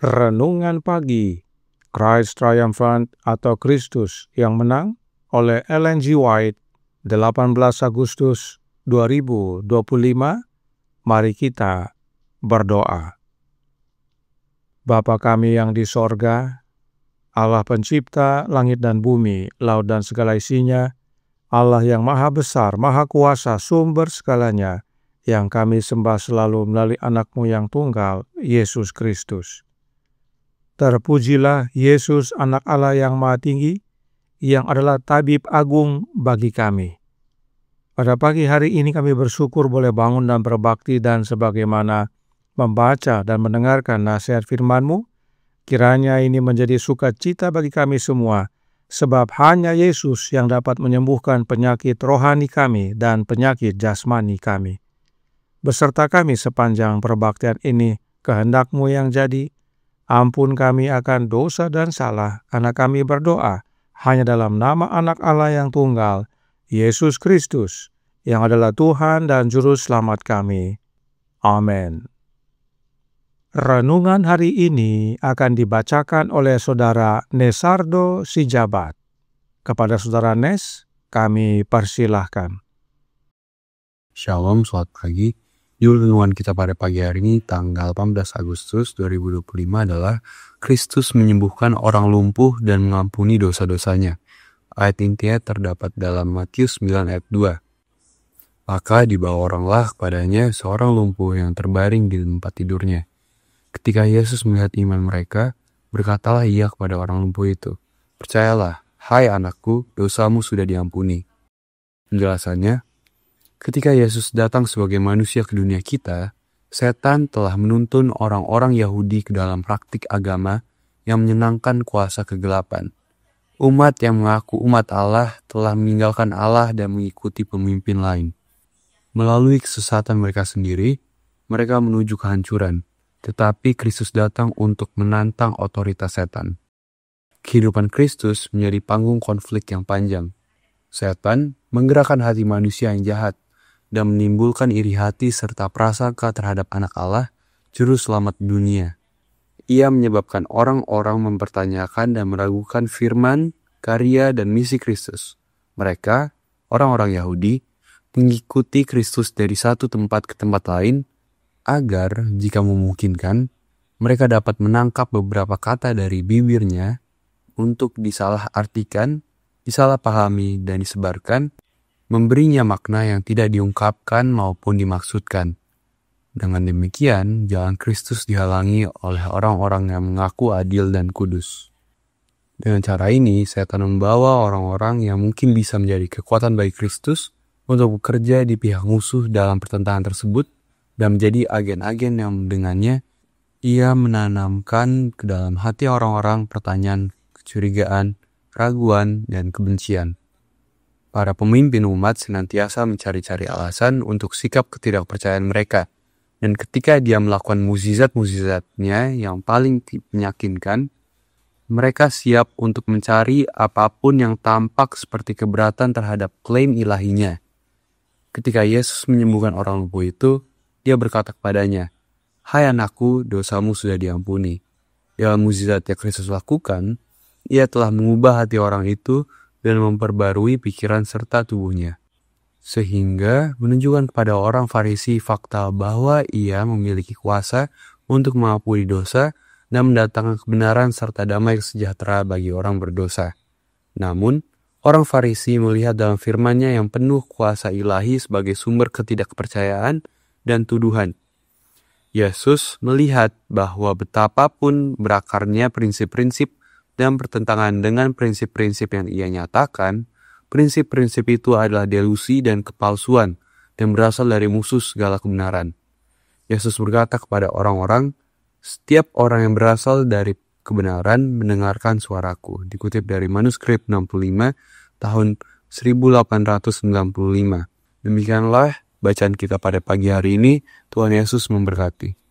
Renungan Pagi, Christ Triumphant atau Kristus yang Menang oleh Ellen G. White, 18 Agustus 2025. Mari kita berdoa. Bapa kami yang di sorga, Allah pencipta langit dan bumi, laut dan segala isinya, Allah yang maha besar, maha kuasa, sumber segalanya, yang kami sembah selalu melalui anak-Mu yang tunggal, Yesus Kristus. Terpujilah Yesus, anak Allah yang maha tinggi, yang adalah tabib agung bagi kami. Pada pagi hari ini kami bersyukur boleh bangun dan berbakti, dan sebagaimana membaca dan mendengarkan nasihat firman-Mu, kiranya ini menjadi sukacita bagi kami semua, sebab hanya Yesus yang dapat menyembuhkan penyakit rohani kami dan penyakit jasmani kami. Beserta kami sepanjang perbaktian ini, kehendak-Mu yang jadi. Ampun kami akan dosa dan salah, karena kami berdoa hanya dalam nama anak Allah yang tunggal, Yesus Kristus, yang adalah Tuhan dan Juru Selamat kami. Amin. Renungan hari ini akan dibacakan oleh Saudara Nesardo Sijabat. Kepada Saudara Nes, kami persilahkan. Shalom, selamat pagi. Judul renungan kita pada pagi hari ini, tanggal 18 Agustus 2025 adalah Kristus menyembuhkan orang lumpuh dan mengampuni dosa-dosanya. Ayat intinya terdapat dalam Matius 9 ayat 2. Maka dibawa oranglah kepadanya seorang lumpuh yang terbaring di tempat tidurnya. Ketika Yesus melihat iman mereka, berkatalah ia kepada orang lumpuh itu, "Percayalah, hai anakku, dosamu sudah diampuni." Penjelasannya, ketika Yesus datang sebagai manusia ke dunia kita, setan telah menuntun orang-orang Yahudi ke dalam praktik agama yang menyenangkan kuasa kegelapan. Umat yang mengaku umat Allah telah meninggalkan Allah dan mengikuti pemimpin lain. Melalui kesesatan mereka sendiri, mereka menuju kehancuran. Tetapi Kristus datang untuk menantang otoritas setan. Kehidupan Kristus menjadi panggung konflik yang panjang. Setan menggerakkan hati manusia yang jahat dan menimbulkan iri hati serta prasangka terhadap anak Allah, Juru Selamat dunia. Ia menyebabkan orang-orang mempertanyakan dan meragukan firman, karya, dan misi Kristus. Mereka, orang-orang Yahudi, mengikuti Kristus dari satu tempat ke tempat lain, agar, jika memungkinkan, mereka dapat menangkap beberapa kata dari bibirnya untuk disalahartikan, disalahpahami, dan disebarkan, memberinya makna yang tidak diungkapkan maupun dimaksudkan. Dengan demikian, jalan Kristus dihalangi oleh orang-orang yang mengaku adil dan kudus. Dengan cara ini, setan membawa orang-orang yang mungkin bisa menjadi kekuatan bagi Kristus untuk bekerja di pihak musuh dalam pertentangan tersebut dan menjadi agen-agen yang dengannya ia menanamkan ke dalam hati orang-orang pertanyaan, kecurigaan, keraguan, dan kebencian. Para pemimpin umat senantiasa mencari-cari alasan untuk sikap ketidakpercayaan mereka. Dan ketika dia melakukan mukjizat-mukjizatnya yang paling meyakinkan, Mereka siap untuk mencari apapun yang tampak seperti keberatan terhadap klaim ilahinya. Ketika Yesus menyembuhkan orang lumpuh itu, dia berkata kepadanya, "Hai anakku, dosamu sudah diampuni." Dalam mukjizat yang Kristus lakukan, ia telah mengubah hati orang itu dan memperbarui pikiran serta tubuhnya. Sehingga menunjukkan kepada orang Farisi fakta bahwa ia memiliki kuasa untuk mengampuni dosa dan mendatangkan kebenaran serta damai sejahtera bagi orang berdosa. Namun, orang Farisi melihat dalam firman-Nya yang penuh kuasa ilahi sebagai sumber ketidakpercayaan dan tuduhan. Yesus melihat bahwa betapapun berakarnya prinsip-prinsip dan bertentangan dengan prinsip-prinsip yang ia nyatakan, prinsip-prinsip itu adalah delusi dan kepalsuan dan berasal dari musuh segala kebenaran. Yesus berkata kepada orang-orang, "Setiap orang yang berasal dari kebenaran mendengarkan suaraku." Dikutip dari manuskrip 65 tahun 1895. Demikianlah bacaan kita pada pagi hari ini. Tuhan Yesus memberkati.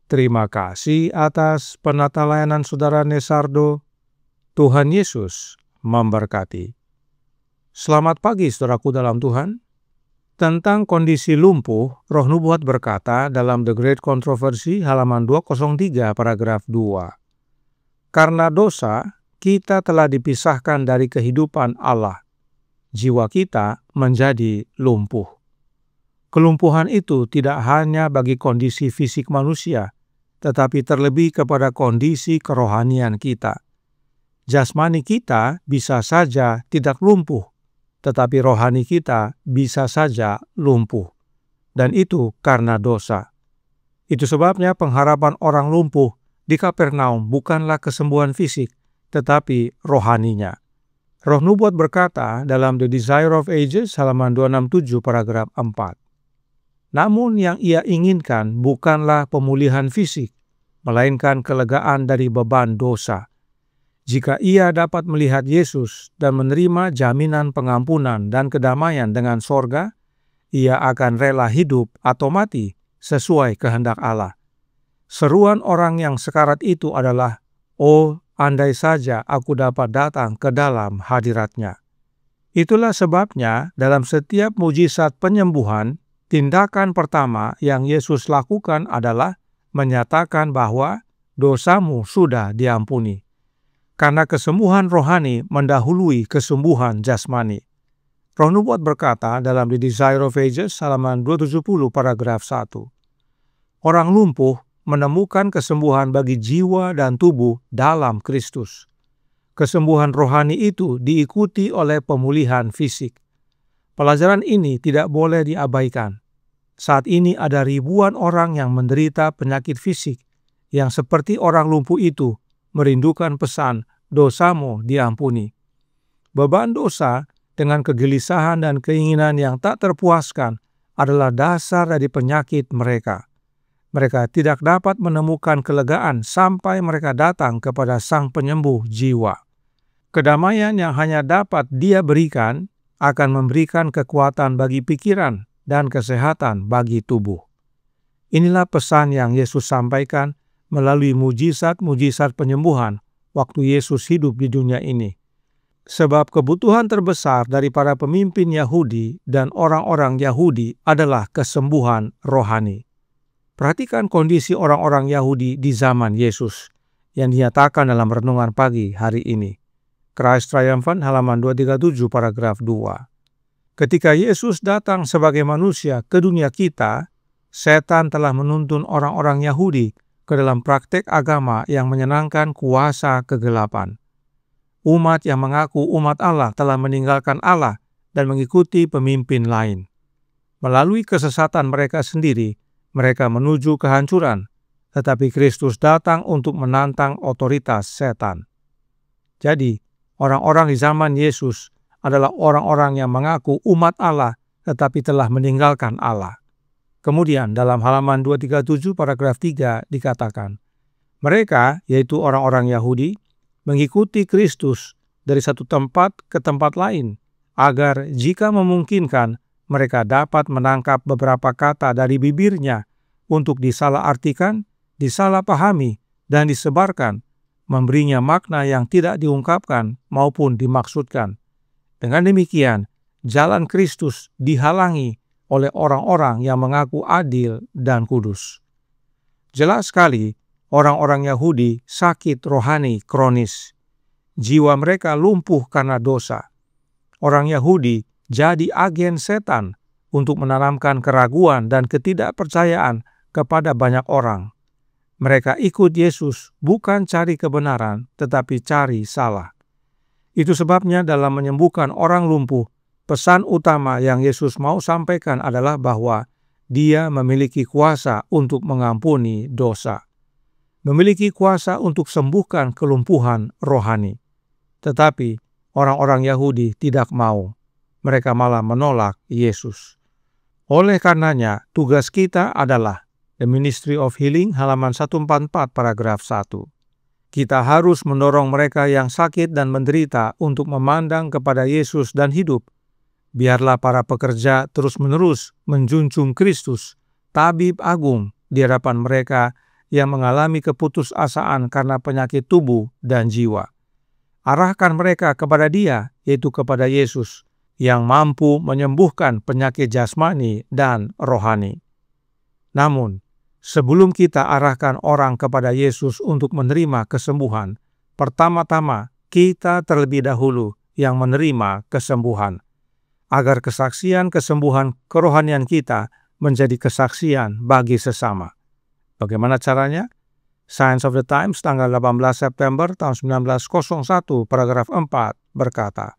Terima kasih atas penata layanan Saudara Nesardo. Tuhan Yesus memberkati. Selamat pagi saudaraku dalam Tuhan. Tentang kondisi lumpuh, Roh Nubuat berkata dalam The Great Controversy halaman 203 paragraf 2. Karena dosa, kita telah dipisahkan dari kehidupan Allah. Jiwa kita menjadi lumpuh. Kelumpuhan itu tidak hanya bagi kondisi fisik manusia, tetapi terlebih kepada kondisi kerohanian kita. Jasmani kita bisa saja tidak lumpuh, tetapi rohani kita bisa saja lumpuh. Dan itu karena dosa. Itu sebabnya pengharapan orang lumpuh di Kapernaum bukanlah kesembuhan fisik, tetapi rohaninya. Roh Nubuat berkata dalam The Desire of Ages halaman 267 paragraf 4. Namun yang ia inginkan bukanlah pemulihan fisik, melainkan kelegaan dari beban dosa. Jika ia dapat melihat Yesus dan menerima jaminan pengampunan dan kedamaian dengan sorga, ia akan rela hidup atau mati sesuai kehendak Allah. Seruan orang yang sekarat itu adalah, "Oh, andai saja aku dapat datang ke dalam hadirat-Nya." Itulah sebabnya dalam setiap mujizat penyembuhan, tindakan pertama yang Yesus lakukan adalah menyatakan bahwa dosamu sudah diampuni. Karena kesembuhan rohani mendahului kesembuhan jasmani. Roh Nubuat berkata dalam The Desire of Ages halaman 270 paragraf 1. Orang lumpuh menemukan kesembuhan bagi jiwa dan tubuh dalam Kristus. Kesembuhan rohani itu diikuti oleh pemulihan fisik. Pelajaran ini tidak boleh diabaikan. Saat ini ada ribuan orang yang menderita penyakit fisik yang seperti orang lumpuh itu merindukan pesan, "Dosamu diampuni." Beban dosa dengan kegelisahan dan keinginan yang tak terpuaskan adalah dasar dari penyakit mereka. Mereka tidak dapat menemukan kelegaan sampai mereka datang kepada Sang Penyembuh jiwa. Kedamaian yang hanya dapat Dia berikan akan memberikan kekuatan bagi pikiran dan kesehatan bagi tubuh. Inilah pesan yang Yesus sampaikan melalui mujizat-mujizat penyembuhan waktu Yesus hidup di dunia ini. Sebab kebutuhan terbesar dari para pemimpin Yahudi dan orang-orang Yahudi adalah kesembuhan rohani. Perhatikan kondisi orang-orang Yahudi di zaman Yesus yang dinyatakan dalam renungan pagi hari ini. Christ Triumphant halaman 237 paragraf 2. Ketika Yesus datang sebagai manusia ke dunia kita, setan telah menuntun orang-orang Yahudi ke dalam praktek agama yang menyenangkan kuasa kegelapan. Umat yang mengaku umat Allah telah meninggalkan Allah dan mengikuti pemimpin lain. Melalui kesesatan mereka sendiri, mereka menuju kehancuran, tetapi Kristus datang untuk menantang otoritas setan. Jadi, orang-orang di zaman Yesus adalah orang-orang yang mengaku umat Allah tetapi telah meninggalkan Allah. Kemudian dalam halaman 237 paragraf 3 dikatakan, mereka, yaitu orang-orang Yahudi, mengikuti Kristus dari satu tempat ke tempat lain, agar jika memungkinkan mereka dapat menangkap beberapa kata dari bibirnya untuk disalahartikan, disalahpahami, dan disebarkan, memberinya makna yang tidak diungkapkan maupun dimaksudkan. Dengan demikian, jalan Kristus dihalangi oleh orang-orang yang mengaku adil dan kudus. Jelas sekali, orang-orang Yahudi sakit rohani kronis. Jiwa mereka lumpuh karena dosa. Orang Yahudi jadi agen setan untuk menanamkan keraguan dan ketidakpercayaan kepada banyak orang. Mereka ikut Yesus bukan cari kebenaran, tetapi cari salah. Itu sebabnya dalam menyembuhkan orang lumpuh, pesan utama yang Yesus mau sampaikan adalah bahwa Dia memiliki kuasa untuk mengampuni dosa. Memiliki kuasa untuk sembuhkan kelumpuhan rohani. Tetapi orang-orang Yahudi tidak mau. Mereka malah menolak Yesus. Oleh karenanya, tugas kita adalah The Ministry of Healing halaman 144 paragraf 1. Kita harus mendorong mereka yang sakit dan menderita untuk memandang kepada Yesus dan hidup. Biarlah para pekerja terus-menerus menjunjung Kristus, tabib agung, di hadapan mereka yang mengalami keputusasaan karena penyakit tubuh dan jiwa. Arahkan mereka kepada Dia, yaitu kepada Yesus, yang mampu menyembuhkan penyakit jasmani dan rohani. Namun, sebelum kita arahkan orang kepada Yesus untuk menerima kesembuhan, pertama-tama kita terlebih dahulu yang menerima kesembuhan, agar kesaksian kesembuhan kerohanian kita menjadi kesaksian bagi sesama. Bagaimana caranya? Signs of the Times tanggal 18 September tahun 1901 paragraf 4 berkata,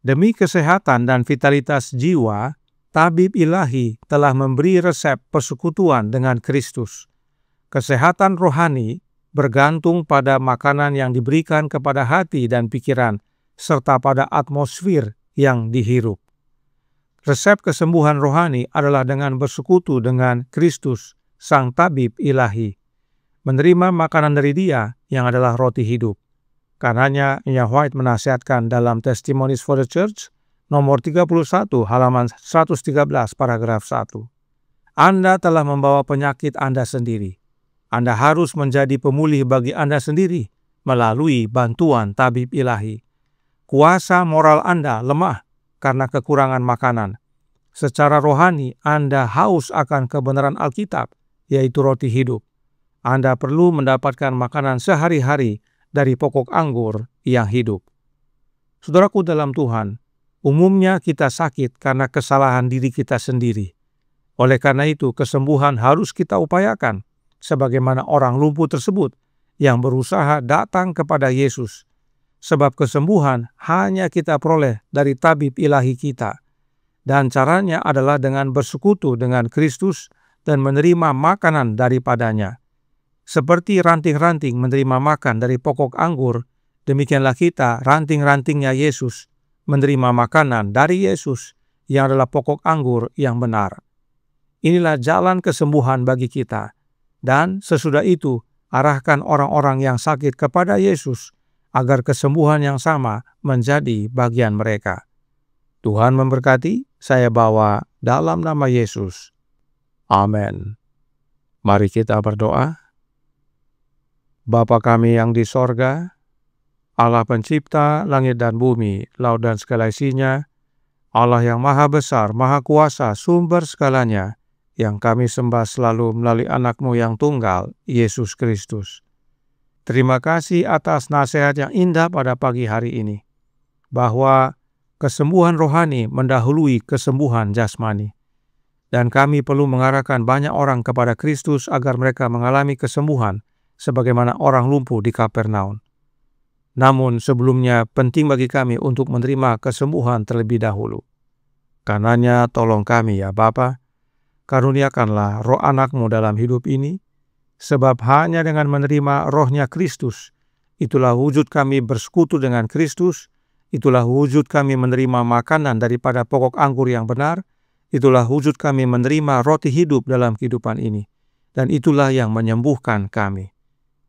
demi kesehatan dan vitalitas jiwa, tabib ilahi telah memberi resep persekutuan dengan Kristus. Kesehatan rohani bergantung pada makanan yang diberikan kepada hati dan pikiran, serta pada atmosfer yang dihirup. Resep kesembuhan rohani adalah dengan bersekutu dengan Kristus, Sang Tabib Ilahi. Menerima makanan dari Dia yang adalah roti hidup. Karenanya, Nya White menasihatkan dalam Testimonies for the Church, nomor 31, halaman 113, paragraf 1. Anda telah membawa penyakit Anda sendiri. Anda harus menjadi pemulih bagi Anda sendiri melalui bantuan tabib ilahi. Kuasa moral Anda lemah karena kekurangan makanan. Secara rohani, Anda haus akan kebenaran Alkitab, yaitu roti hidup. Anda perlu mendapatkan makanan sehari-hari dari pokok anggur yang hidup. Saudaraku dalam Tuhan, umumnya kita sakit karena kesalahan diri kita sendiri. Oleh karena itu, kesembuhan harus kita upayakan, sebagaimana orang lumpuh tersebut yang berusaha datang kepada Yesus. Sebab kesembuhan hanya kita peroleh dari tabib ilahi kita. Dan caranya adalah dengan bersekutu dengan Kristus dan menerima makanan daripadanya. Seperti ranting-ranting menerima makan dari pokok anggur, demikianlah kita, ranting-rantingnya Yesus, menerima makanan dari Yesus yang adalah pokok anggur yang benar. Inilah jalan kesembuhan bagi kita. Dan sesudah itu, arahkan orang-orang yang sakit kepada Yesus, agar kesembuhan yang sama menjadi bagian mereka. Tuhan memberkati, saya bawa dalam nama Yesus. Amin. Mari kita berdoa. Bapa kami yang di sorga, Allah pencipta langit dan bumi, laut dan segala isinya, Allah yang maha besar, maha kuasa, sumber segalanya, yang kami sembah selalu melalui anak-Mu yang tunggal, Yesus Kristus. Terima kasih atas nasihat yang indah pada pagi hari ini, bahwa kesembuhan rohani mendahului kesembuhan jasmani. Dan kami perlu mengarahkan banyak orang kepada Kristus agar mereka mengalami kesembuhan sebagaimana orang lumpuh di Kapernaum. Namun sebelumnya penting bagi kami untuk menerima kesembuhan terlebih dahulu. Karenanya tolong kami ya Bapa, karuniakanlah roh anak-Mu dalam hidup ini, sebab hanya dengan menerima rohnya Kristus, itulah wujud kami bersekutu dengan Kristus, itulah wujud kami menerima makanan daripada pokok anggur yang benar, itulah wujud kami menerima roti hidup dalam kehidupan ini, dan itulah yang menyembuhkan kami.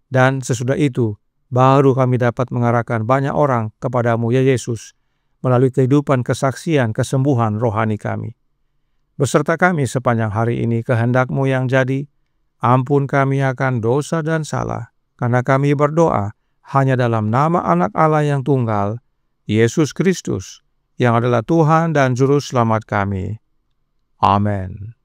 Dan sesudah itu, baru kami dapat mengarahkan banyak orang kepadamu ya Yesus, melalui kehidupan kesaksian kesembuhan rohani kami. Beserta kami sepanjang hari ini kehendak-Mu yang jadi, ampun kami akan dosa dan salah, karena kami berdoa hanya dalam nama Anak Allah yang tunggal, Yesus Kristus, yang adalah Tuhan dan Juru Selamat kami. Amin.